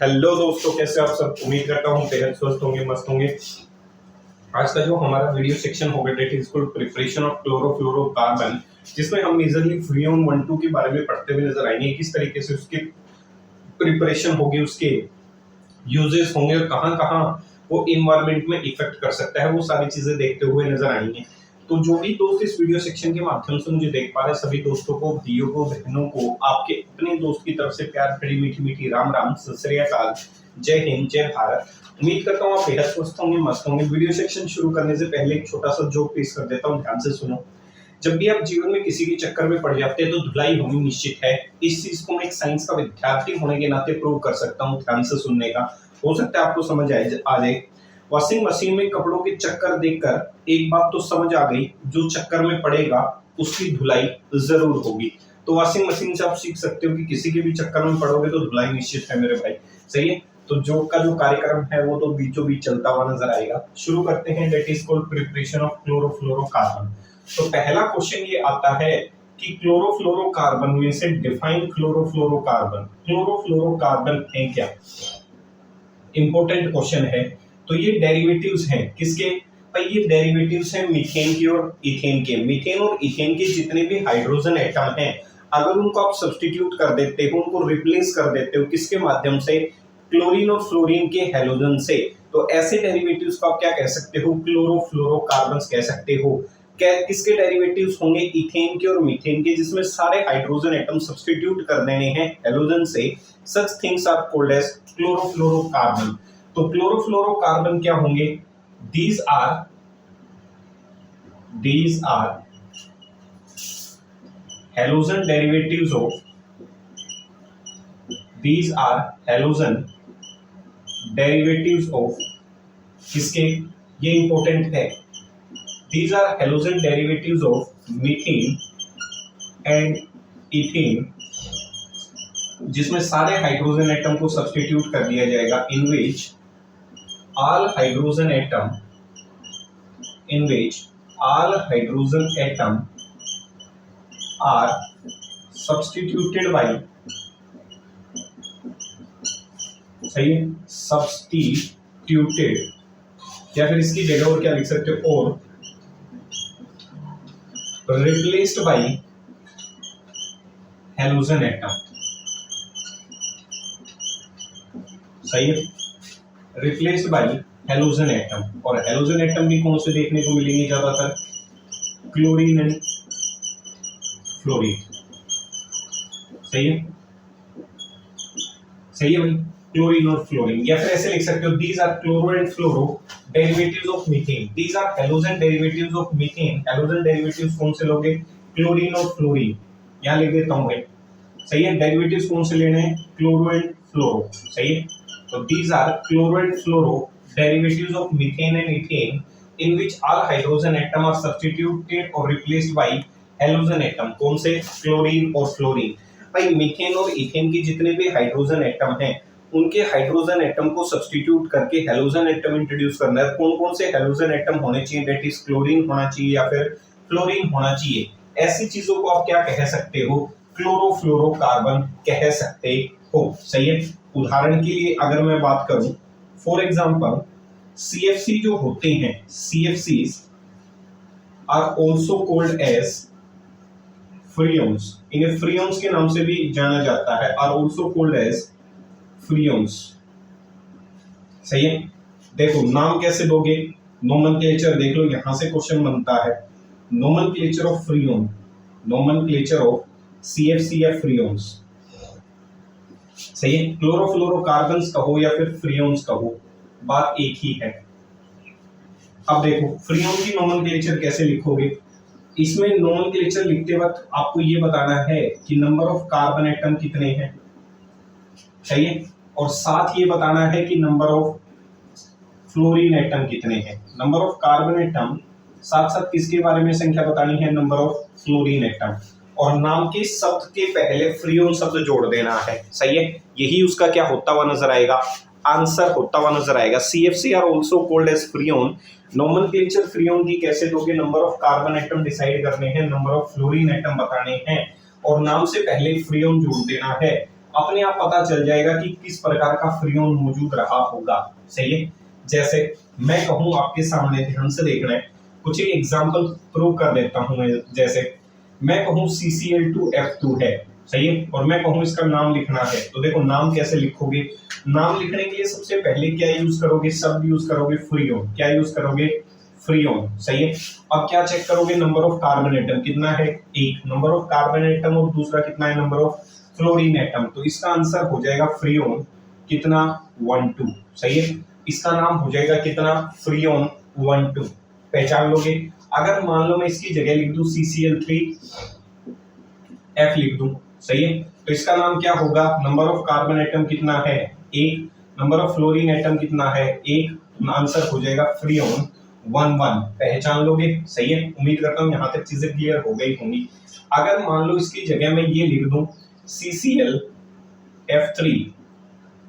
Hello दोस्तों, कैसे आप सब। उम्मीद करता हूँ बेहद स्वस्थ होंगे, मस्त होंगे। आज का जो हमारा वीडियो सेक्शन होगा that is called preparation of chlorofluorocarbon, जिसमें हम मेजरली फ्रीऑन 1-2 के बारे में पढ़ते हुए नजर आएंगे। किस तरीके से उसकी प्रिपरेशन होगी, उसके यूजेस होंगे और कहाँ कहाँ वो इन्वायरमेंट में इफेक्ट कर सकता है, वो सारी चीजें देखते हुए नजर आएंगे। तो जो भी दोस्त इस वीडियो सेक्शन के माध्यम से मुझे देख पा रहे हैं, सभी दोस्तों को, भाइयों को, बहनों को, आपके अपने दोस्त की तरफ से प्यार भरी मीठी मीठी राम राम, सत श्री अकाल, जय हिंद, जय भारत। उम्मीद करता हूँ आप बेहद स्वस्थ होंगे, मस्त होंगे। वीडियो सेक्शन शुरू करने से पहले एक छोटा सा जोक पेश कर देता हूँ, ध्यान से सुनो। जब भी आप जीवन में किसी के चक्कर में पड़ जाते हैं तो धुलाई होनी निश्चित है। इस चीज को मैं एक साइंस का विद्यार्थी होने के नाते प्रूव कर सकता हूँ, ध्यान से सुनने का। हो सकता है आपको समझ आ जाए। वॉशिंग मशीन में कपड़ों के चक्कर देखकर एक बात तो समझ आ गई, जो चक्कर में पड़ेगा उसकी धुलाई जरूर होगी। तो वॉशिंग मशीन से आप सीख सकते हो कि किसी के भी चक्कर में पड़ोगे तो धुलाई निश्चित है मेरे भाई, सही है। तो जो कार्यक्रम है वो तो बीचों बीच चलता हुआ नजर आएगा। शुरू करते हैं, that is called preparation of chlorofluorocarbon. तो पहला क्वेश्चन ये आता है कि क्लोरोफ्लोरोकार्बन में से डिफाइन क्लोरोफ्लोरोकार्बन। क्लोरोफ्लोरोकार्बन है क्या? इंपॉर्टेंट क्वेश्चन है। तो ये डेरिवेटिव्स हैं किसके भाई? ये डेरिवेटिव्स हैं मीथेन के और इथेन के। मीथेन और इथेन के जितने भी हाइड्रोजन एटम हैं, अगर उनको आप सब्स्टिट्यूट कर देते हो, उनको रिप्लेस कर देते हो, किसके माध्यम से? क्लोरीन और फ्लोरीन के हैलोजन से, तो ऐसे डेरिवेटिव्स को आप क्या कह सकते हो? क्लोरोफ्लोरोकार्बन्स कह सकते हो। किसके डेरिवेटिव्स होंगे? इथेन के और मीथेन के, जिसमें सारे हाइड्रोजन एटम सब्स्टिट्यूट कर देने हैं हैलोजन से। Such things are called as chlorofluorocarbon. तो क्लोरोफ्लोरोकार्बन क्या होंगे? these are halogen derivatives of किसके? ये इंपॉर्टेंट है। these are halogen derivatives of methane and ethane, जिसमें सारे हाइड्रोजन एटम को सब्स्टिट्यूट कर दिया जाएगा। in which all hydrogen atom are substituted by, सही है, substituted, या फिर इसकी जगह और क्या लिख सकते हो? और replaced by halogen atom, सही है, रिप्लेस्ड बाय हैलोजन एटम। और हैलोजन एटम भी कौन से देखने को मिलेंगे ज्यादातर? क्लोरीन एंड फ्लोरीन, सही है, सही है भाई, क्लोरीन और फ्लोरीन। या फिर ऐसे लिख सकते हो, these are chloro and fluoro derivatives of methane. These are halogen derivatives of methane. Halogen derivatives कौन से लोगे? क्लोरीन और फ्लोरीन। यहां लिख देता हूं भाई, सही है। डेरिवेटिव्स कौन से लेने हैं? क्लोरो एंड फ्लोरो, सही है। So these are chloro and fluoro derivatives of methane and ethane, in which all hydrogen atom are substituted or replaced by halogen atom। कौन से? क्लोरीन और फ्लोरीन। भाई मीथेन और इथेन की जितने भी हाइड्रोजन एटम हैं, उनके हाइड्रोजन एटम को सब्स्टिट्यूट करके हैलोजन एटम इंट्रोड्यूस करना है। कौन कौन से हैलोजन एटम होने चाहिए? दैट इज क्लोरीन होना चाहिए या फिर फ्लोरीन होना चाहिए। ऐसी चीजों को आप क्या कह सकते हो? क्लोरोफ्लोरोकार्बन कह सकते हो, सही है। उदाहरण के लिए अगर मैं बात करूं, फॉर एग्जांपल CFC जो होते हैं, CFCs are also called as freons. इन्हें फ्रियोन्स के नाम से भी जाना जाता है, are also called as freons, सही है। देखो नाम कैसे दोगे? नोमेनक्लेचर देख लो, यहां से क्वेश्चन बनता है। Nomenclature of Freon, nomenclature of CFC या फ्रियोन्स, सही है। क्लोरोफ्लोरोकार्बन्स कहो या फिर फ्रियोन्स कहो, बात एक ही है। अब देखो फ्रियोन की नोमेनक्लेचर कैसे लिखोगे? इसमें नोमेनक्लेचर लिखते वक्त आपको ये बताना है कि नंबर ऑफ कार्बन एटम कितने हैं, सही है, और साथ ये बताना है कि नंबर ऑफ फ्लोरीन एटम कितने हैं। नंबर ऑफ कार्बन एटम साथ साथ किसके बारे में संख्या बतानी है? Number of fluorine atom. और नाम के शब्द के पहले फ्रियोन शब्द जोड़ देना है, सही है। यही उसका क्या होता हुआ नजर आएगा? आंसर होता हुआ नजर आएगा। CFC are also called as freon. Nomenclature freon की कैसे दोगे? Number of carbon atom decide करने हैं, नंबर ऑफ फ्लोरीन एटम बताने हैं, और नाम से पहले फ्रियोन जोड़ देना है। अपने आप पता चल जाएगा कि किस प्रकार का फ्रीऑन मौजूद रहा होगा। सही है, जैसे मैं कहूं आपके सामने, ध्यान से देखना है, कुछ एक एग्जांपल प्रूव कर देता हूं मैं। जैसे मैं कहूं CCl2F2 है, सही है, और मैं कहूं इसका नाम लिखना है, तो देखो नाम कैसे लिखोगे। नाम लिखने के लिए सबसे पहले क्या यूज करोगे, शब्द यूज करोगे फ्रीऑन। क्या यूज करोगे, फ्रीऑन। सही है, अब क्या चेक करोगे, नंबर ऑफ कार्बन एटम कितना है, एक नंबर ऑफ कार्बन एटम, और दूसरा कितना है, नंबर ऑफ फ्लोरीन एटम। तो इसका आंसर हो जाएगा फ्रीऑन कितना, 1 2। सही है, इसका नाम हो जाएगा कितना, फ्रीऑन 1 2। पहचान लोगे। अगर मान लो मैं इसकी जगह लिख दूं CCl3F लिख दूं, सही है, तो इसका नाम क्या होगा, नंबर ऑफ कार्बन एटम कितना है, एक, नंबर ऑफ फ्लोरीन एटम कितना है, एक, आंसर हो जाएगा फ्रीऑन 1 1। पहचान लोगे। सही है, उम्मीद करता हूं यहां तक चीजें क्लियर हो गई होंगी। अगर मान लो इसकी जगह मैं ये लिख दूं CClF3,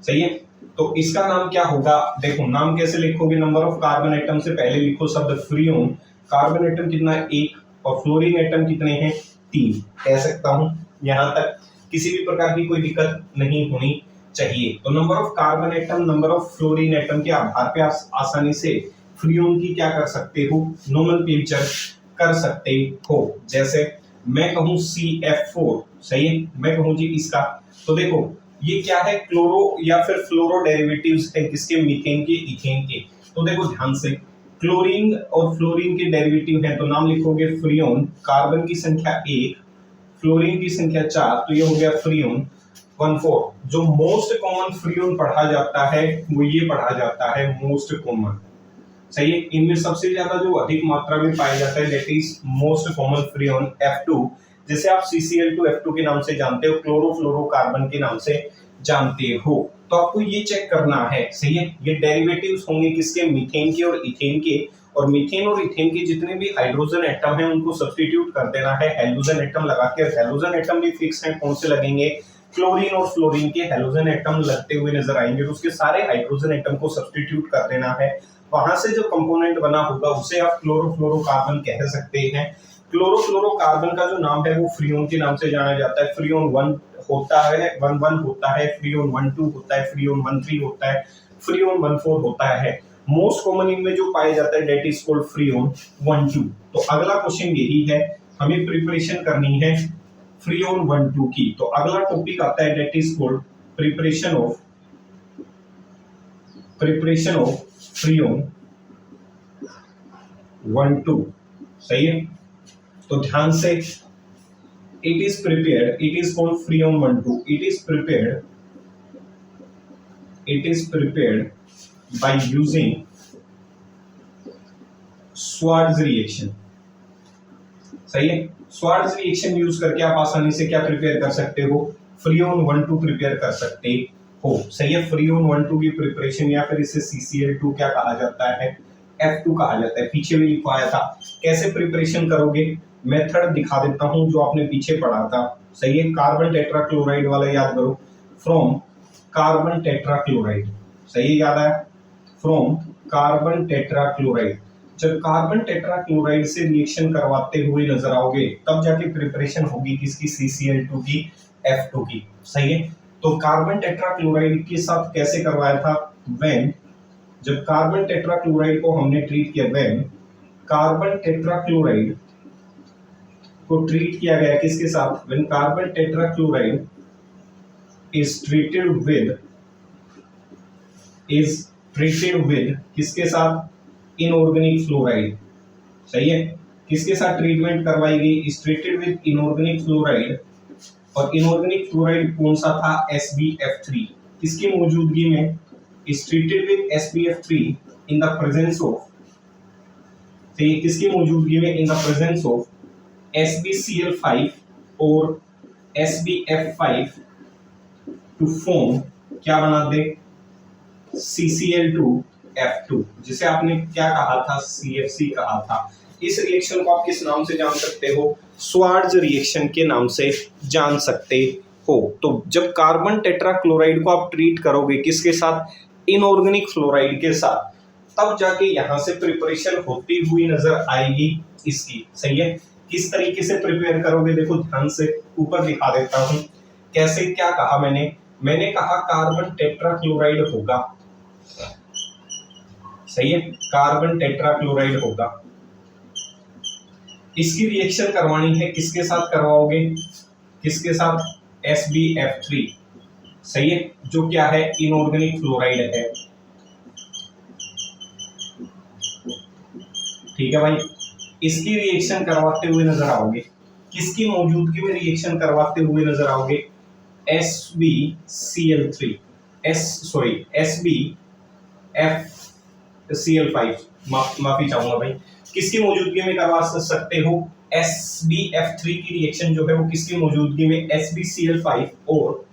सही है, तो इसका नाम क्या होगा, देखो नाम कैसे लिखोगे, नंबर ऑफ कार्बन एटम से पहले लिखो शब्द फ्रीऑन, कार्बन एटम कितना है, एक, और फ्लोरीन एटम कितने हैं, 3। कह सकता हूं, यहां तक किसी भी प्रकार की कोई दिक्कत नहीं होनी चाहिए। तो number of carbon atom, number of fluorine atom के आधार पे आसानी से फ्रीऑन की क्या कर सकते हो, नोमेनक्लेचर कर सकते हो। जैसे मैं कहूं CF4, सही है, मैं कहूं जी इसका, तो देखो ये क्या है, क्लोरो या फिर फ्लोरो डेरिवेटिव्स है किसके, मीथेन के, इथेन के। तो देखो ध्यान से, क्लोरीन और फ्लोरीन के डेरिवेटिव है, तो नाम लिखोगे फ्रीऑन, कार्बन की संख्या 1, फ्लोरीन की संख्या 4, तो ये हो गया फ्रीऑन 1 4। जो मोस्ट कॉमन फ्रीऑन पढ़ा जाता है वो ये पढ़ा जाता है मोस्ट कॉमन। सही है, इनमें सबसे ज्यादा जो अधिक मात्रा में पाया जाता है that is most common freon F2, जिसे आप CCl2F2 के नाम से जानते हो, क्लोरोफ्लोरोकार्बन के नाम से जानते हो। तो आपको ये चेक करना है, सही है, ये डेरिवेटिव्स होंगे किसके, मीथेन के और इथेन के, और मीथेन और इथेन के जितने भी हाइड्रोजन एटम हैं उनको सब्स्टिट्यूट कर देना है हैलोजन एटम लगा के। हैलोजन एटम भी फिक्स हैं, कौन से लगेंगे, क्लोरीन और फ्लोरीन के हैलोजन एटम लगते हुए नजर आएंगे, तो उसके सारे हाइड्रोजन एटम को सब्स्टिट्यूट कर देना है। वहां से जो कंपोनेंट बना होगा उसे आप क्लोरोफ्लोरोकार्बन कह सकते हैं। क्लोरोफ्लोरोकार्बन का जो नाम है वो फ्रीऑन के नाम से जाना जाता है। फ्रीऑन 1 होता है, 1 1 होता है, फ्रीऑन 1 2 होता है, फ्रीऑन 1 3 होता है, फ्रीऑन 1 4 होता है। मोस्ट कॉमन इनमें जो पाया जाता है दैट इज कॉल्ड फ्रीऑन 1 2। तो अगला क्वेश्चन यही है, हमें प्रिपरेशन करनी है फ्रीऑन 1 2 की। तो अगला टॉपिक आता है that is called preparation of freon 1 2। सही है, तो ध्यान से, it is prepared, it is called freon 1 2, it is prepared by using Schwarz reaction। सही है, Schwarz reaction यूज करके आप आसानी से क्या प्रिपेयर कर सकते हो, फ्रीऑन 1 2 प्रिपेयर कर सकते हो। सही है, फ्रीऑन 1 2 की प्रिपरेशन, या फिर इसे CCl2 क्या कहा जाता है, F2 कहा जाता है, पीछे भी लिखवाया था। कैसे प्रिपरेशन करोगे, मेथड दिखा देता हूं जो आपने पीछे पढ़ा था। सही है, कार्बन टेट्राक्लोराइड वाला याद करो, फ्रॉम कार्बन टेट्राक्लोराइड। सही है, याद आया, फ्रॉम कार्बन टेट्राक्लोराइड। जब कार्बन टेट्राक्लोराइड से रिएक्शन करवाते हुए नजर आओगे तब जाके प्रिपरेशन होगी किसकी, CCl2 की, F2 की। सही है, तो कार्बन टेट्राक्लोराइड के साथ कैसे करवाया था, व्हेन, जब कार्बन टेट्राक्लोराइड को हमने ट्रीट किया, व्हेन कार्बन टेट्राक्लोराइड को ट्रीट किया गया किसके साथ, when carbon tetrachloride is treated with किसके साथ, इनऑर्गेनिक फ्लोराइड। सही है, किसके साथ ट्रीटमेंट करवाई गई, is treated with inorganic fluoride, और इनऑर्गेनिक फ्लोराइड कौन सा था, SbF3। किसकी मौजूदगी में, is treated with SbF3 in the presence of, किसकी मौजूदगी में, in the presence of SbCl5 और SbF5 टू फॉर्म क्या बना दे, CCl2F2, जिसे आपने क्या कहा था, CFC कहा था। इस रिएक्शन को आप किस नाम से जान सकते हो, स्वार्ज रिएक्शन के नाम से जान सकते हो। तो जब कार्बन टेट्राक्लोराइड को आप ट्रीट करोगे किसके साथ, इनऑर्गेनिक फ्लोराइड के साथ, तब जाके यहां से प्रिपरेशन होती हुई नजर आएगी इसकी। सही है, किस तरीके से प्रिपेयर करोगे, देखो ध्यान से, ऊपर दिखा देता हूं कैसे, क्या कहा मैंने, मैंने कहा कार्बन टेट्राक्लोराइड होगा, सही है, कार्बन टेट्राक्लोराइड होगा। इसकी रिएक्शन करवानी है, किसके साथ करवाओगे, किसके साथ, SbF3, सही है, जो क्या है, इनऑर्गेनिक फ्लोराइड है। ठीक है भाई, इसकी रिएक्शन करवाते हुए नजर आओगे, किसकी मौजूदगी में रिएक्शन करवाते हुए नजर आओगे, SbCl3, SbFCl5, माफी चाहूंगा भाई, किसकी मौजूदगी में करवा सकते हो, SbF3 की रिएक्शन जो है वो किसकी मौजूदगी में, SbCl5 और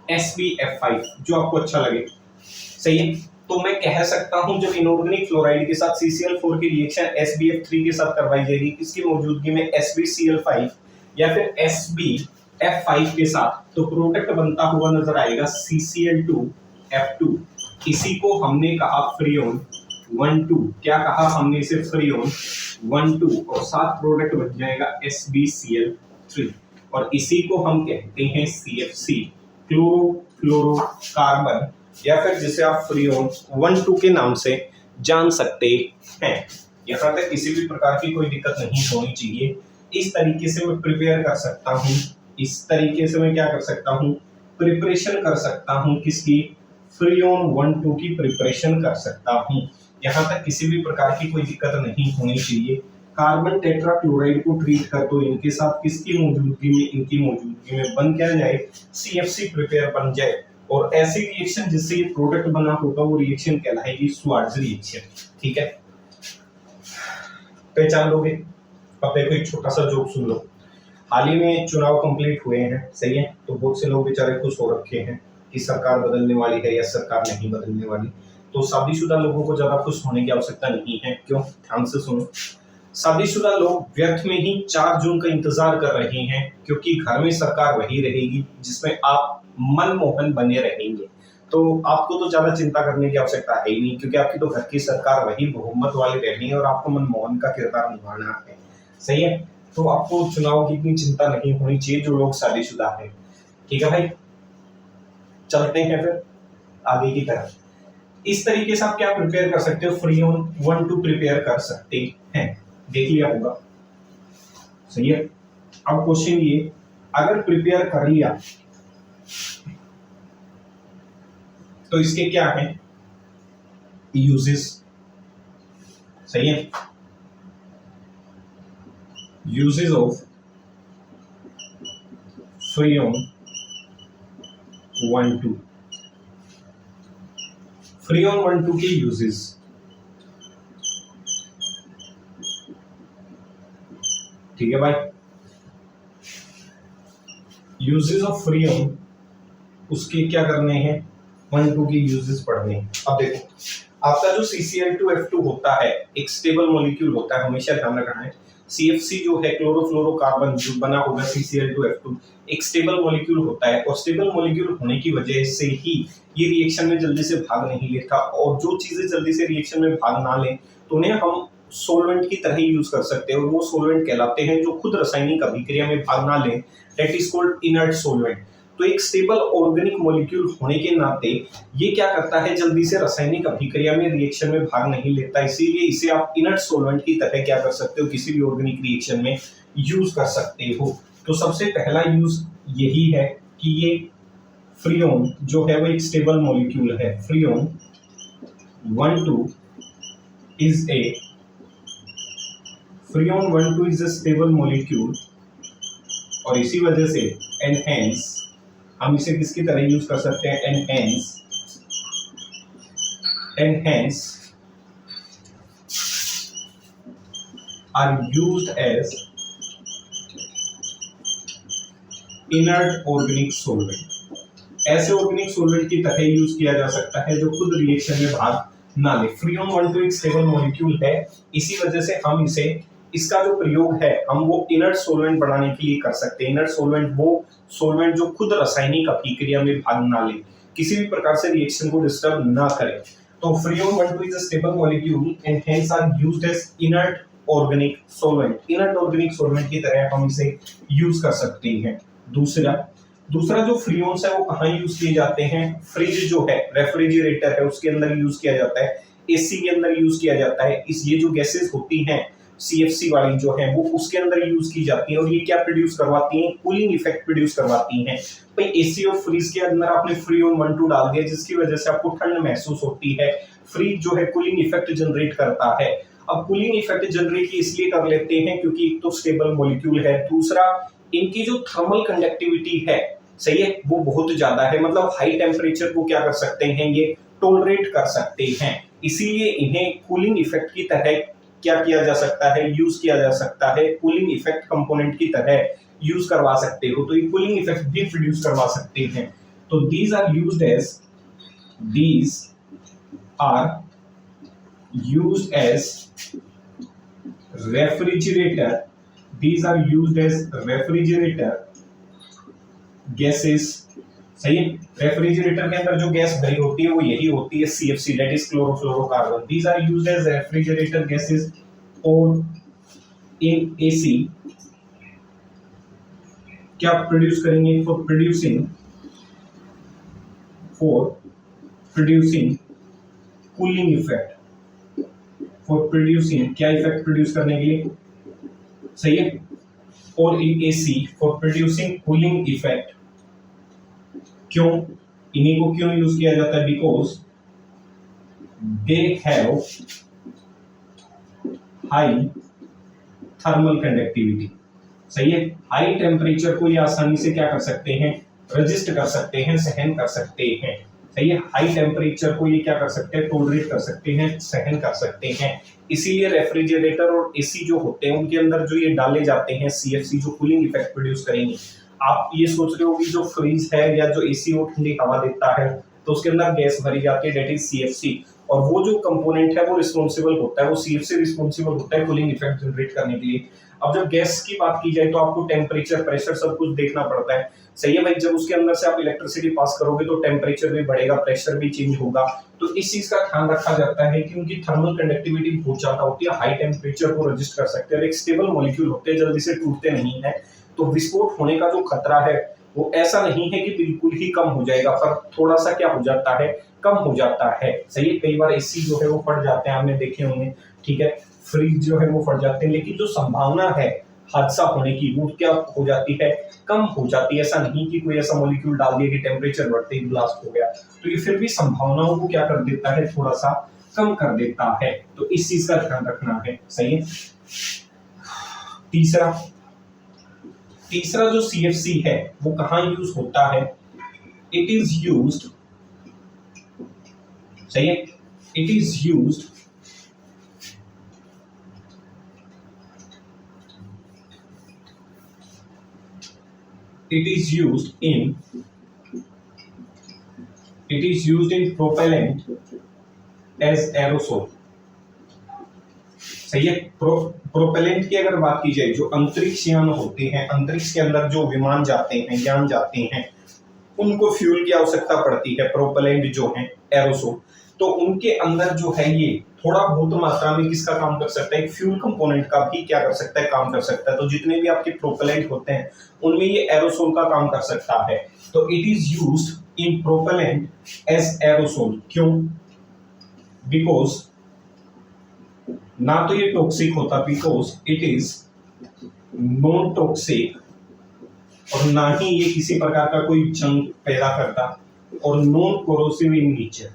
SbF5, जो आपको अच्छा लगे, सही है। तो मैं कह सकता हूं जब इनऑर्गेनिक फ्लोराइड के साथ CCl4 की रिएक्शन SbF3 के साथ करवाई जाएगी, किसकी मौजूदगी में, SbCl5 या फिर SbF5 के साथ, तो प्रोडक्ट बनता हुआ नजर आएगा CCl2F2। इसी को हमने कहा फ्रीऑन 1,2, क्या कहा हमने इसे, फ्रीऑन 1,2, और साथ प्रोडक्ट बन जाएगा SbCl3, और इसी को हम कहते हैं CFC, क्लोरोफ्लोरोकार्बन, या फिर जिसे आप फ्रीऑन 1,2 के नाम से जान सकते हैं। यहाँ तक किसी भी प्रकार की कोई दिक्कत नहीं होनी चाहिए। इस तरीके से मैं प्रिपेयर कर सकता हूँ, इस तरीके से मैं क्या कर सकता हूँ, प्रिपरेशन कर सकता हूँ, किसकी, फ्रीऑन 1,2 की प्रिपरेशन कर सकता हूँ। यहाँ तक किसी भी प्रकार की कोई दिक्कत नहीं होनी चाहिए। कार्बन टेट्राक्लोराइड को ट्रीट कर दो इनके साथ, किसकी मौजूदगी में, इनकी मौजूदगी में बन क्या जाए, CFC प्रिपेयर बन जाए, और ऐसी रिएक्शन जिससे ये प्रोडक्ट बना होगा वो रिएक्शन कहलाएगी स्वार्ट्ज रिएक्शन। ठीक है, पहचान लोगे। अब देखो एक छोटा सा जोक सुन लो। हाल ही में चुनाव कंप्लीट हुए हैं, सही है, तो बहुत से लोग बेचारे खुश हो रखे हैं कि सरकार बदलने वाली है या सरकार नहीं बदलने वाली। तो शादीशुदा लोगों को ज्यादा खुश होने की आवश्यकता नहीं है। क्यों, ध्यान से सुनो। शादीशुदा लोग व्यर्थ में ही 4 जून का इंतजार कर रहे हैं, क्योंकि घर में सरकार वही रहेगी जिसमें आप मनमोहन बने रहेंगे। तो आपको तो ज्यादा चिंता करने की आवश्यकता है ही नहीं, क्योंकि आपकी तो घर की सरकार वही बहुमत वाली रहनी है और आपको मनमोहन का किरदार निभाना है, सही है। तो आपको चुनाव की इतनी चिंता नहीं होनी चाहिए जो लोग शादीशुदा हैं। ठीक है भाई, चलते हैं फिर आगे की तरफ। इस तरीके से आप क्या प्रिपेयर कर सकते हो, फ्रीऑन 1,2 प्रिपेयर कर सकते हैं, देख लिया होगा, सही है। अब क्वेश्चन ये, अगर प्रिपेयर कर लिया तो इसके क्या है यूजेस, सही है, यूजेस ऑफ फ्रीऑन 1,2, फ्रीऑन 1,2 के यूजेस। ठीक है भाई, यूजेस ऑफ फ्रीऑन, उसके क्या करने हैं, 1,2 के यूजेस पढ़ने हैं। अब देखो, आपका जो CCl2F2 होता है एक स्टेबल मॉलिक्यूल होता है, हमेशा ध्यान रखना है। CFC जो है क्लोरोफ्लोरोकार्बन जो बना होगा CCl2F2 एक स्टेबल मॉलिक्यूल होता है, और स्टेबल मॉलिक्यूल होने की वजह से ही ये रिएक्शन में जल्दी से भाग नहीं लेता, और जो चीजें जल्दी से रिएक्शन में भाग ना लें तो उन्हें हम सोलवेंट की तरह यूज कर सकते हैं, और वो सोलवेंट कहलाते हैं जो खुद रासायनिक अभिक्रिया में भाग ना लें, that is called inert solvent. तो एक स्टेबल ऑर्गेनिक मॉलिक्यूल होने के नाते ये क्या करता है, जल्दी से रासायनिक अभिक्रिया में रिएक्शन में भाग नहीं लेता, इसीलिए इसे आप इनर्ट सोलवेंट की तरह क्या कर सकते हो, किसी भी ऑर्गेनिक रिएक्शन में यूज कर सकते हो। तो सबसे पहला यूज यही है कि ये फ्रीऑन जो है वो एक स्टेबल मॉलिक्यूल है, freon 1,2 is a freon 1,2 is a stable molecule, और इसी वजह से एनहेंस, हम इसे किसकी तरह यूज कर सकते हैं, and hence are used as inert organic solvent. ऐसे ऑर्गेनिक सोलवेंट की तरह यूज किया जा सकता है जो खुद रिएक्शन में भाग ना ले। फ्रीऑन 1,2 एक स्टेबल मॉलिक्यूल है, इसी वजह से हम इसे, इसका जो प्रयोग है हम वो इनर्ट सोलवेंट बनाने के लिए कर सकते हैं। इनर्ट सोलवेंट वो सोलवेंट जो खुद रासायनिक अभिक्रिया में भाग ना ले, किसी भी प्रकार से रिएक्शन को डिस्टर्ब ना करे। तो freon 1,2 is a stable molecule and hence are used as inert organic solvent. Inert organic solvent की तरह हम इसे यूज कर सकते हैं। दूसरा, दूसरा जो फ्रीओन्स है वो कहाँ यूज किए जाते हैं, फ्रिज जो है, रेफ्रिजरेटर है, उसके अंदर यूज किया जाता है, एसी के अंदर यूज किया जाता है। इस ये जो गैसेस होती हैं सीएफसी वाली जो है वो उसके अंदर यूज की जाती है और ये क्या प्रोड्यूस करवाती हैं, कूलिंग इफेक्ट प्रोड्यूस करवाती हैं। भाई एसी और फ्रीज के अंदर आपने फ्रीओन 1 2 डाल दिया जिसकी वजह से आपको ठंड महसूस होती है। फ्रीज जो है कूलिंग इफेक्ट जनरेट करता है। अब कूलिंग इफेक्ट जनरेट इसलिए कर लेते हैं क्योंकि एक तो स्टेबल मॉलिक्यूल है, दूसरा इनकी जो थर्मल कंडक्टिविटी है, सही है, वो बहुत ज्यादा है। मतलब हाई टेम्परेचर को क्या कर सकते हैं, ये टॉलरेट कर सकते हैं। इसीलिए इन्हें कूलिंग इफेक्ट की तरह क्या किया जा सकता है, यूज किया जा सकता है, कूलिंग इफेक्ट कंपोनेंट की तरह यूज करवा सकते हो, तो ये कूलिंग इफेक्ट भी प्रोड्यूस करवा सकते हैं। तो these are used as refrigerator, these are used as refrigerator gases, सही है। रेफ्रिजरेटर के अंदर जो गैस भरी होती है वो यही होती है CFC, that is chlorofluorocarbon. these are used as refrigerator gases और इन एसी क्या प्रोड्यूस करेंगे, for producing cooling effect, for producing क्या इफेक्ट प्रोड्यूस करने के लिए, सही है, और in AC for producing cooling effect. क्यों, इन्हीं को क्यों यूज किया जाता है, because they have high thermal conductivity, सही है। हाई टेम्परेचर को ये आसानी से क्या कर सकते हैं, रजिस्ट कर सकते हैं, सहन कर सकते हैं, सही है। हाई टेम्परेचर को ये क्या कर सकते हैं, टॉलरेट कर सकते हैं, सहन कर सकते हैं। इसीलिए रेफ्रिजरेटर और एसी जो होते हैं उनके अंदर जो ये डाले जाते हैं सीएफसी, जो कूलिंग इफेक्ट प्रोड्यूस करेंगे। आप ये सोच रहे हो कि जो फ्रीज है या जो एसी वो ठंडी हवा देता है तो उसके अंदर गैस भरी जाती है, डेट इज सीएफसी, और वो जो कंपोनेंट है वो रिस्पॉन्सिबल होता है, वो सीएफसी रिस्पॉन्सिबल होता है कूलिंग इफेक्ट जनरेट करने के लिए। अब जब गैस की बात की जाए तो आपको टेम्परेचर, प्रेशर सब कुछ देखना पड़ता है, सही है भाई। जब उसके अंदर से आप इलेक्ट्रिसिटी पास करोगे तो टेम्परेचर भी बढ़ेगा, प्रेशर भी चेंज होगा। तो इस चीज का ध्यान रखा जाता है कि उनकी थर्मल कंडक्टिविटी बहुत ज्यादा होती है, हाई टेम्परेचर को रजिस्ट कर सकते हैं, और एक स्टेबल मॉलिक्यूल होते हैं, जल्दी से टूटते नहीं है। तो विस्फोट होने का जो खतरा है वो ऐसा नहीं है कि बिल्कुल ही कम हो जाएगा, पर थोड़ा सा क्या हो जाता है, कम हो जाता है, सही है। कई बार एसी जो है वो फट जाते हैं, आपने देखे होंगे, ठीक है, फ्रिज जो है वो फट जाते हैं, लेकिन जो संभावना है हादसा होने की वो क्या हो जाती है, कम हो जाती है। ऐसा नहीं कि कोई ऐसा मॉलिक्यूल डाल दिया कि टेम्परेचर बढ़ते ही ब्लास्ट हो गया, तो ये फिर भी संभावनाओं को क्या कर देता है, थोड़ा सा कम कर देता है। तो इस चीज का ध्यान रखना है, सही है। तीसरा जो सीएफसी है वो कहां यूज होता है, इट इज यूज्ड, सही है, it is used in propellant as aerosol, सही है। प्रोपेलेंट की अगर बात की जाए, जो अंतरिक्षयान होते हैं, अंतरिक्ष के अंदर जो विमान जाते हैं, यान जाते हैं, उनको फ्यूल की आवश्यकता पड़ती है, प्रोपेलेंट जो है एरोसोल। तो उनके अंदर जो है ये थोड़ा बहुत मात्रा में किसका काम कर सकता है, एक फ्यूल कंपोनेंट का भी क्या कर सकता है, काम कर सकता है। तो जितने भी आपके प्रोपेलेंट होते हैं उनमें ये एरोसोल का काम कर सकता है। तो it is used in propellant as aerosol. क्यों, बिकॉज ना तो ये टॉक्सिक होता, because it is non toxic, और ना ही ये किसी प्रकार का कोई जंग पैदा करता, और नॉन कोरोसिव इन नेचर।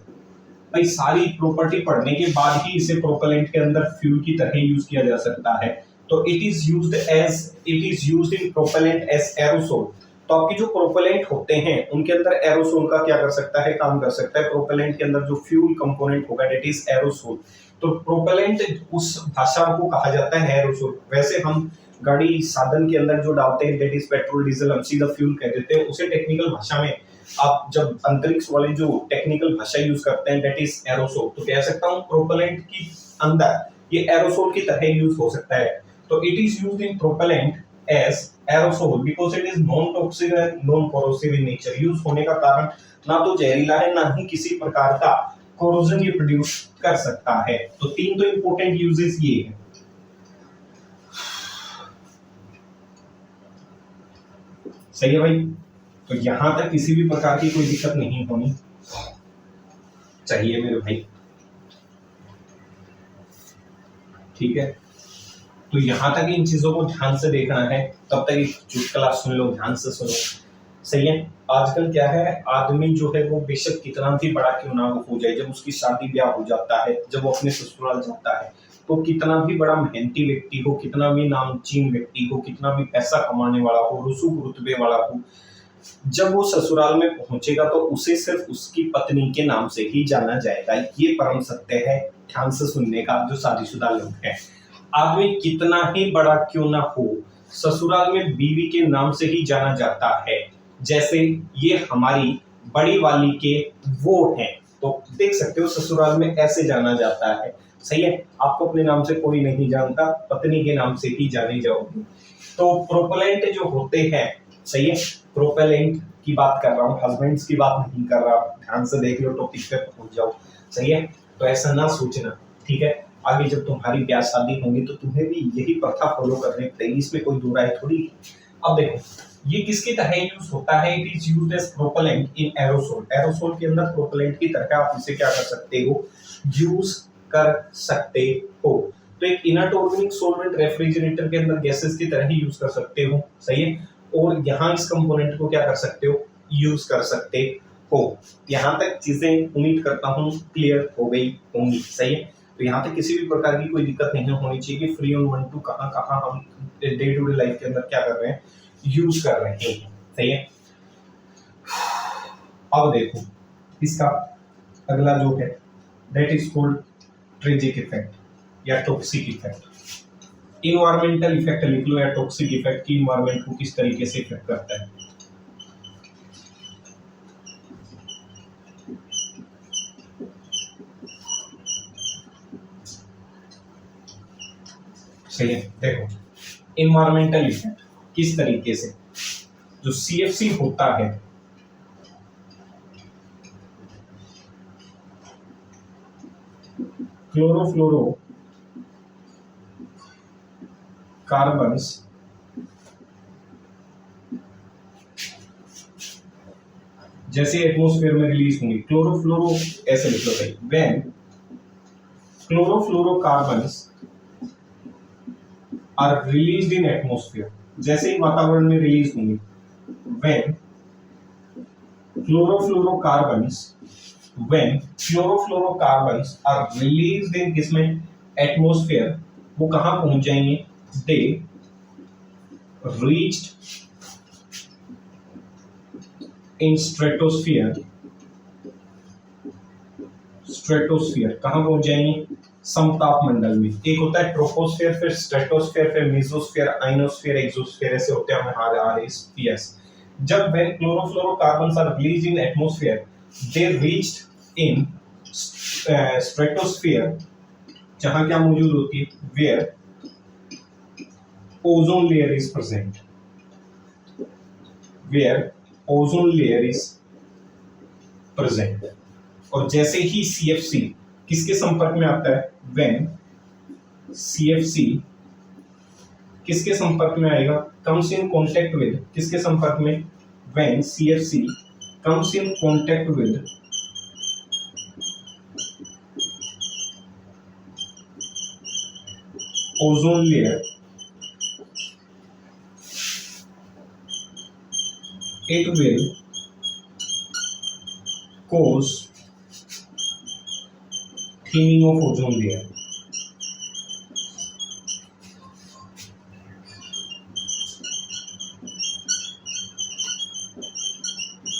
भाई सारी प्रॉपर्टी पढ़ने के बाद ही इसे प्रोपेलेंट के अंदर फ्यूल की तरह यूज किया जा सकता है। तो it is used in propellant as aerosol. तो आपके जो प्रोपेलेंट होते हैं उनके अंदर एरोसोल का क्या कर सकता है, काम कर सकता है। प्रोपेलेंट के अंदर जो फ्यूल कंपोनेंट होगा दैट इज एरोसोल। तो प्रोपेलेंट उस भाषा को कहा जाता है एरोसोल। वैसे हम गाड़ी साधन के अंदर जो डालते हैं दैट इज पेट्रोल, डीजल, हम सीधा फ्यूल कह देते हैं, उसे टेक्निकल भाषा में आप जब अंतरिक्ष वाले जो टेक्निकल भाषा यूज करते हैं दैट इज एरोसोल। तो कह सकता हूं प्रोपेलेंट की अंदर ये एरोसोल की तरह यूज हो सकता है। तो it is used in propellant as aerosol because it is non toxic and non corrosive in nature. Use होने का कारण ना तो जहरीला है, ना ही किसी प्रकार का कोरोजन ये प्रोड्यूस कर सकता है। तो तीन तो इंपॉर्टेंट यूजेस ये है। सही है भाई। तो यहां तक किसी भी प्रकार की कोई दिक्कत नहीं होनी चाहिए मेरे भाई, ठीक है। तो यहां तक इन चीजों को ध्यान से देखना है, तब तक एक चुटकुला सुन लो, ध्यान से सुनो, सही है। आजकल क्या है, आदमी जो है वो बेशक कितना भी बड़ा क्यों ना हो जाए, जब उसकी शादी ब्याह हो जाता है, जब वो अपने ससुराल जाता है, तो कितना भी बड़ा मेहनती व्यक्ति हो, कितना भी नामचीन व्यक्ति हो, कितना भी पैसा कमाने वाला हो, रुसूख रुतबे वाला हो, जब वो ससुराल में पहुंचेगा तो उसे सिर्फ उसकी पत्नी के नाम से ही जाना जाएगा। ये परम सत्य है, ध्यान से सुनने का जो शादीशुदा लोग हैं। आदमी कितना ही बड़ा क्यों ना हो, ससुराल में बीवी के नाम से ही जाना जाता है। जैसे ये हमारी बड़ी वाली के वो हैं, तो देख सकते हो ससुराल में ऐसे जाना जाता है, सही है। आपको अपने नाम से कोई नहीं जानता, पत्नी के नाम से ही जाने जाओगे। तो प्रोपेलेंट जो होते हैं, सही है, प्रोपेलेंट की बात कर रहा हूँ, हस्बैंड्स की बात नहीं कर रहा, ध्यान से देख लो, टॉपिक पे पहुंच जाओ, सही है। तो ऐसा ना सोचना, ठीक है। आगे जब तुम्हारी ब्याह शादी होंगी तो तुम्हें भी यही प्रथा फॉलो करनी पड़ेगी, इसमें कोई दो राय थोड़ी है। अब देखो ये किसकी तरह यूज होता है, it is used as propellant in aerosol. Aerosol के अंदर प्रोपेलेंट की तरह आप इसे क्या कर सकते हो, यूज कर सकते हो। तो एक इनर्ट ऑर्गेनिक सॉल्वेंट रेफ्रिजरेटर के अंदर गैसेस की तरह ही यूज कर सकते हो, सही है। और यहाँ इस कंपोनेंट को क्या कर सकते हो, यूज कर सकते हो। यहाँ तक चीजें उम्मीद करता हूँ क्लियर हो गई होंगी, सही है। तो यहाँ तक किसी भी प्रकार की कोई दिक्कत नहीं होनी चाहिए कि फ्री ऑन 1 2 कहाँ कहाँ हम डे टू डे लाइफ के अंदर क्या कर रहे हैं, यूज कर रहे हैं, सही है। अब देखो इसका अगला जो है, that is called tragic effect या टॉक्सिक इफेक्ट। इन्वायरमेंटल इफेक्ट लिख लो या टॉक्सिक इफेक्ट की इन्वायरमेंट को किस तरीके से इफेक्ट करता है। सही है, देखो इन्वायरमेंटल इफेक्ट किस तरीके से, जो सीएफसी होता है, क्लोरोफ्लोरो कार्बन्स जैसे एटमॉस्फेयर में रिलीज होंगी, क्लोरोफ्लोरो ऐसे लिख लो भाई, when chlorofluorocarbons are released in atmosphere, जैसे ही वातावरण में रिलीज होंगी, when chlorofluorocarbons are released in किसमें, एटमॉस्फेयर, वो कहां पहुंच जाएंगे, दे रीच्ड इन स्ट्रेटोस्फियर कहां पहुंच जाएंगे, समताप मंडल में। एक होता है ट्रोपोस्फेयर, फिर स्ट्रेटोस्फेयर, फिर मेसोस्फेयर, आइनोस्फेयर, एक्सोस्फेयर, ऐसे होते हैं हमारे स्फीयर्स। जब when chlorofluorocarbons are released in atmosphere, they reached in stratosphere, जहां क्या मौजूद होती है, where ozone layer is present, और जैसे ही सीएफसी किसके संपर्क में आता है, व्हेन सीएफसी किसके संपर्क में आएगा, कम्स इन कॉन्टेक्ट विद, किसके संपर्क में, when CFC comes in contact with ozone layer, it will cause thinning of ozone layer।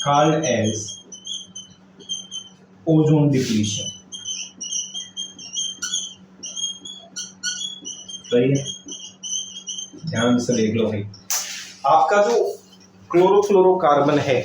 called as ozone depletion। सही है, ध्यान से देख लो भाई, आपका जो क्लोरोफ्लोरोकार्बन है,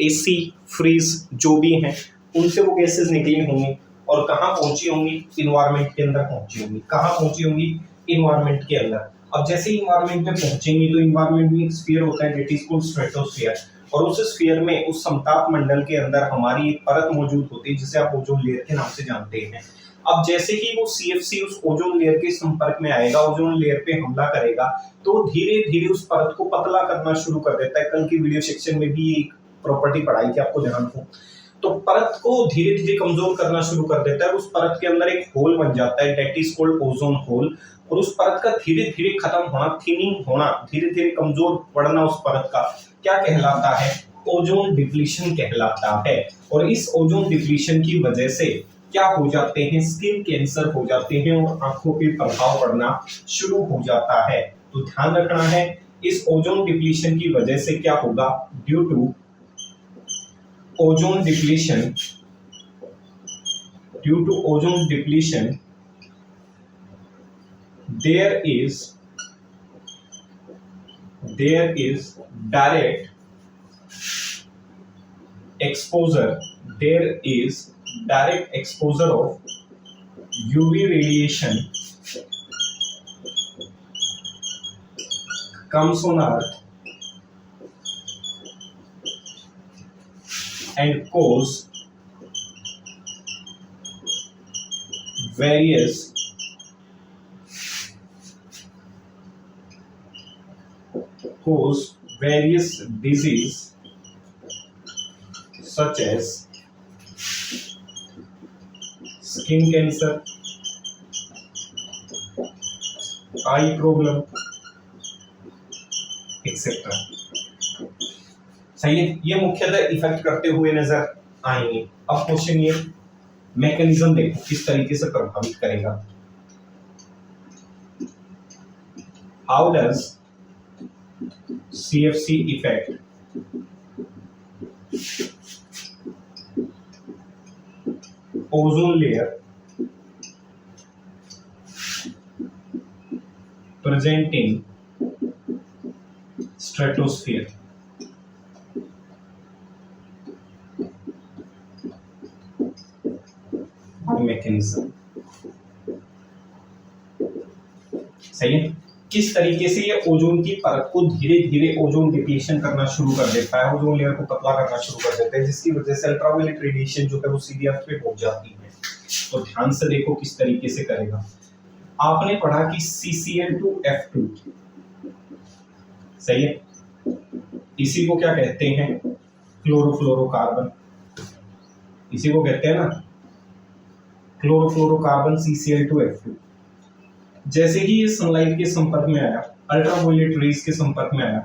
एसी फ्रीज जो भी हैं, उनसे वो गैसेस निकली होंगी और कहाँ पहुंची होंगी, इन्वायरमेंट के अंदर पहुंची होंगी। कहाँ पहुंची होंगी, इन्वायरमेंट के अंदर। अब जैसे ही इन्वायरमेंट में पहुंचेंगी तो इन्वायरमेंट में एक स्फीयर होता है, दैट इज कॉल्ड स्ट्रेटोस्फीयर, और उस स्फीयर में, उस समताप मंडल के अंदर हमारी एक परत मौजूद होती है जिसे आप ओजोन लेयर के नाम से जानते हैं। अब जैसे ही वो सीएफसी उस ओजोन लेयर के संपर्क में आएगा, ओजोन लेयर पे हमला करेगा, तो धीरे धीरे उस परत को पतला करना शुरू कर देता है। कल की वीडियो सेक्शन में भी प्रॉपर्टी पढ़ाई थी, आपको ध्यान हो तो परत को धीरे धीरे कमजोर करना शुरू कर देता है, उस परत के अंदर एक होल बन जाता है, that is called ozone hole. और उस परत का धीरे धीरे खत्म होना, थिनिंग होना, धीरे धीरे कमजोर पड़ना उस परत का क्या कहलाता है? ओजोन डिप्लीशन कहलाता है। और इस ओजोन डिप्लीशन की वजह से क्या हो जाते हैं? स्किन कैंसर हो जाते हैं और आंखों पे प्रभाव पड़ना शुरू हो जाता है। तो ध्यान रखना है, इस ओजोन डिप्लीशन की वजह से क्या होगा? Due to ozone depletion, due to ozone depletion there is direct exposure, there is direct exposure of UV radiation comes on earth and cause various disease such as skin cancer, eye problem, etc. सही है, ये मुख्यतः effect करते हुए नजर आएंगे। अब question ये मैकेनिज्म देखो किस तरीके से प्रभावित करेगा। How does CFC effect ozone layer present in stratosphere? Mechanism सही है। किस तरीके से ये ओजोन की परत को धीरे धीरे ओजोन डिप्लीशन करना शुरू कर देता है, ओजोन लेयर को पतला करना शुरू कर देता है, जिसकी वजह से अल्ट्रावायलेट रेडिएशन जो है वो सीधे अर्थ पे पहुंच जाती है। तो ध्यान से देखो किस तरीके से करेगा। आपने पढ़ा कि CCl2F2 सही है, इसी को क्या कहते हैं? क्लोरोफ्लोरोकार्बन, इसी को कहते हैं ना क्लोरोफ्लोरोकार्बन CCl2F2। जैसे ही ये सनलाइट के संपर्क में आया, अल्ट्रावायलेट रेज के संपर्क में आया,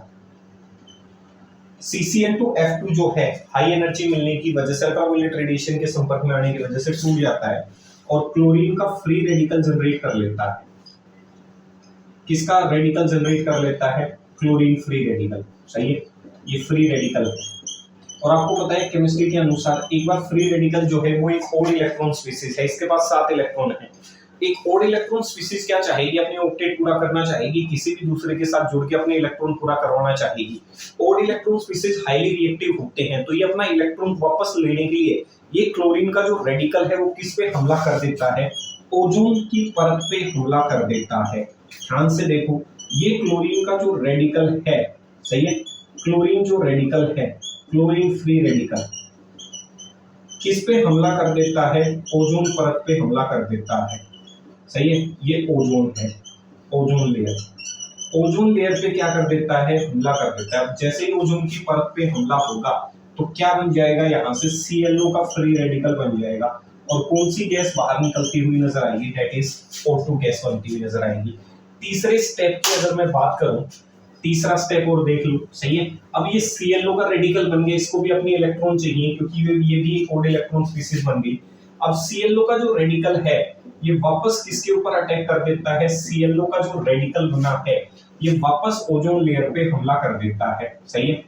CCl2F2 जो है हाई एनर्जी मिलने की वजह से अल्ट्रावायलेट रेडिएशन के संपर्क में आने की वजह से टूट जाता है और क्लोरीन का फ्री रेडिकल जनरेट कर लेता है। किसका रेडिकल जनरेट कर लेता है? Chlorine free radical. सही है, ये फ्री रेडिकल है। और आपको पता है केमिस्ट्री के अनुसार एक बार फ्री रेडिकल जो है वो एक ओड इलेक्ट्रॉन स्पीसीज है, इसके पास 7 इलेक्ट्रॉन है। एक ओड इलेक्ट्रॉन स्पीसीज क्या चाहेगी? अपने ऑक्टेट पूरा करना चाहेगी, किसी भी दूसरे के साथ जुड़ के अपने इलेक्ट्रॉन पूरा करवाना चाहेगी। Odd electron species highly reactive होते हैं, तो ये अपना इलेक्ट्रॉन वापस लेने के लिए ये क्लोरीन का जो रेडिकल है वो किस पे हमला कर देता है? ओजोन की परत पे हमला कर देता है। ध्यान से देखो, ये क्लोरीन का जो रेडिकल है, सही है, क्लोरीन जो रेडिकल है, क्लोरीन फ्री रेडिकल किस पे हमला कर देता है? ओजोन परत पे हमला कर देता है। सही है, ये ओजोन है, ओजोन लेयर। ओजोन लेयर पे क्या कर देता है? हमला कर देता है। जैसे ही ओजोन की परत पे हमला होगा तो क्या बन जाएगा? यहाँ से ClO का फ्री रेडिकल बन जाएगा और कौन सी गैस बाहर निकलती हुई नजर आएगी? दैट इज O2 गैस बनती हुई नजर आएगी। तीसरे स्टेप की अगर मैं बात करूं, तीसरा स्टेप और देख लो। सही है, अब ये ClO का रेडिकल बन गया, इसको भी अपनी इलेक्ट्रॉन चाहिए क्योंकि ये भी एक ओड इलेक्ट्रॉन स्पीसीज बन गई। अब ClO का जो रेडिकल है ये वापस किसके ऊपर अटैक कर देता है? ClO का जो रेडिकल बना है ये वापस ओजोन लेयर पे हमला कर देता है। सही है,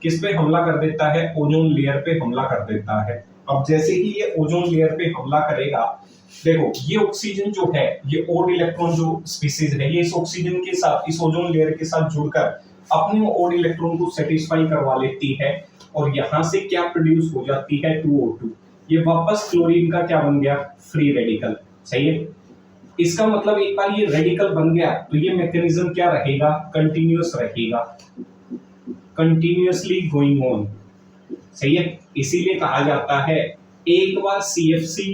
किस पे हमला कर देता है? ओजोन लेयर पे हमला कर देता है। अब जैसे ही ये ओजोन लेयर पे हमला करेगा, देखो ये ऑक्सीजन जो है, ये ओड इलेक्ट्रॉन जो स्पीसीज है, ये इस ऑक्सीजन के साथ, इस ओजोन लेयर के साथ जुड़कर अपने ओड इलेक्ट्रॉन को सेटिस्फाई करवा लेती है और यहाँ से क्या प्रोड्यूस हो जाती है? 2O2। ये वापस क्लोरीन का क्या बन गया? Free radical. सही है, इसका मतलब एक बार ये रेडिकल बन गया तो ये मैकेनिज्म क्या रहेगा? कंटिन्यूअस रहेगा, कंटिन्यूअसली गोइंग ऑन। सही है, इसीलिए कहा जाता है एक बार CFC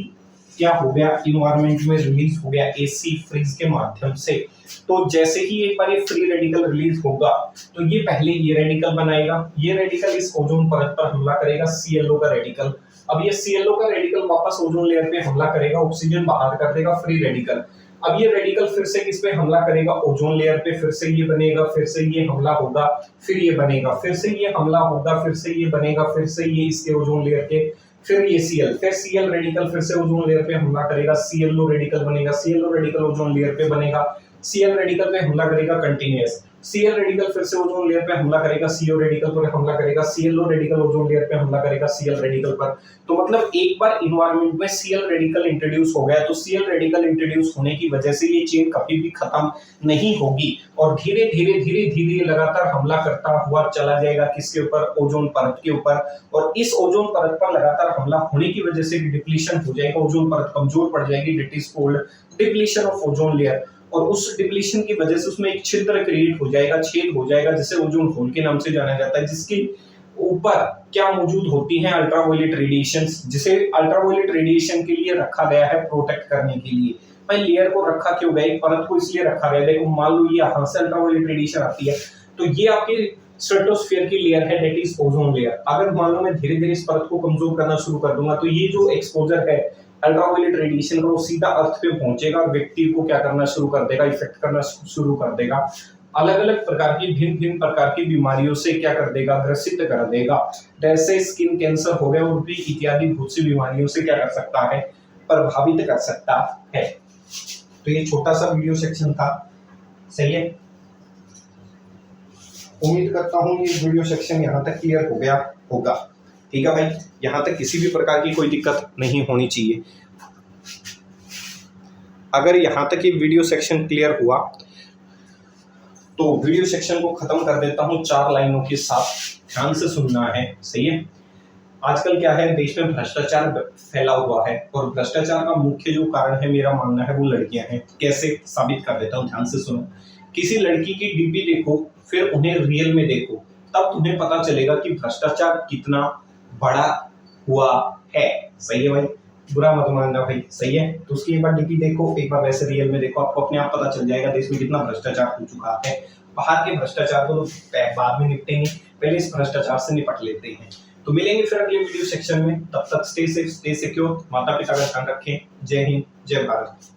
क्या हो गया, इन्वायरमेंट में रिलीज हो गया एसी फ्रीज के माध्यम से। तो जैसे ही एक बार ये फ्री रेडिकल रिलीज होगा तो ये पहले ये रेडिकल बनाएगा, ये रेडिकल इस ओजोन परत पर हमला करेगा, ClO का रेडिकल। अब ये ClO का रेडिकल वापस ओजोन लेयर पे हमला करेगा, ऑक्सीजन बाहर कर देगा, फ्री रेडिकल। अब ये रेडिकल फिर से किस पे हमला करेगा, ओजोन लेयर पे, फिर से ये बनेगा, फिर से ये हमला होगा, फिर ये बनेगा, फिर से ये हमला होगा, फिर से ये बनेगा, फिर से ये इसके ओजोन लेयर के, फिर ये Cl, फिर Cl रेडिकल फिर से ओजोन लेयर पे हमला करेगा, ClO रेडिकल बनेगा, ClO रेडिकल ओजोन लेयर पे बनेगा, Cl रेडिकल पे हमला करेगा कंटीन्यूअस, Cl रेडिकल फिर से ओजोन लेयर पे हमला करेगा, CO रेडिकल पर हमला करेगा, ClO रेडिकल ओजोन लेयर पे हमला करेगा Cl रेडिकल पर। तो मतलब एक बार इन्वायरमेंट में Cl रेडिकल इंट्रोड्यूस हो गया तो Cl रेडिकल इंट्रोड्यूस होने की वजह से ये चेन कभी भी खत्म नहीं होगी और धीरे धीरे धीरे धीरे लगातार हमला करता हुआ चला जाएगा किसके ऊपर, ओजोन परत के ऊपर। और इस ओजोन परत पर लगातार हमला होने की वजह से डिप्लीशन हो जाएगा, ओजोन परत कमजोर पड़ जाएगी, that is called depletion of ozone layer. और उस डिप्लीशन की वजह से उसमें एक छिद्र क्रिएट हो जाएगा, छेद हो जाएगा, जिसे ओजोन होल के नाम से जाना जाता है, जिसके ऊपर क्या मौजूद होती हैं, अल्ट्रावायलेट रेडिएशंस, जिसे अल्ट्रावायलेट रेडिएशन के लिए रखा गया है प्रोटेक्ट करने के लिए। भाई लेयर को रखा क्यों गया, एक परत को इसलिए रखा गया, देखो मान लो ये यहाँ से अल्ट्रावायलेट रेडिएशन आती है तो ये आपके स्ट्रेटोस्फीयर की लेयर है, दैट इज ओजोन लेयर। अगर मान लो मैं धीरे धीरे इस परत को कमजोर करना शुरू कर दूंगा तो ये जो एक्सपोजर है अल्ट्रावायलेट रेडिएशन का वो सीधा अर्थ पे पहुंचेगा, व्यक्ति को क्या करना शुरू कर देगा, इफेक्ट करना शुरू कर देगा, अलग अलग प्रकार की भिन्न भिन्न प्रकार की बीमारियों से क्या कर देगा, ग्रसित कर देगा, जैसे स्किन कैंसर हो गया और भी इत्यादि बहुत सी बीमारियों से क्या कर सकता है, प्रभावित कर सकता है। तो ये छोटा सा वीडियो सेक्शन था, सही है। उम्मीद करता हूँ ये वीडियो सेक्शन यहाँ तक क्लियर हो गया होगा, ठीक है भाई। यहाँ तक किसी भी प्रकार की कोई दिक्कत नहीं होनी चाहिए। अगर यहाँ तक ये वीडियो सेक्शन क्लियर हुआ तो वीडियो सेक्शन को खत्म कर देता हूँ 4 लाइनों के साथ, ध्यान से सुनना है, सही है। आजकल क्या है, देश में भ्रष्टाचार फैला हुआ है और भ्रष्टाचार का मुख्य जो कारण है मेरा मानना है वो लड़कियां हैं। कैसे साबित कर देता हूँ, ध्यान से सुनो। किसी लड़की की डीपी देखो, फिर उन्हें रियल में देखो, तब तुम्हें पता चलेगा कि भ्रष्टाचार कितना बड़ा हुआ है, सही है भाई, बुरा मत मानना भाई, सही है। तो उसकी एक बार डीपी देखो, एक बार वैसे रियल में देखो, आपको अपने आप पता चल जाएगा देश में कितना भ्रष्टाचार हो चुका है। बाहर के भ्रष्टाचार को तो बाद में निपटेंगे, पहले इस भ्रष्टाचार से निपट लेते हैं। तो मिलेंगे फिर अगले वीडियो सेक्शन में, तब तक स्टे सेफ, स्टे सिक्योर, माता पिता का ध्यान रखें। जय हिंद, जय भारत।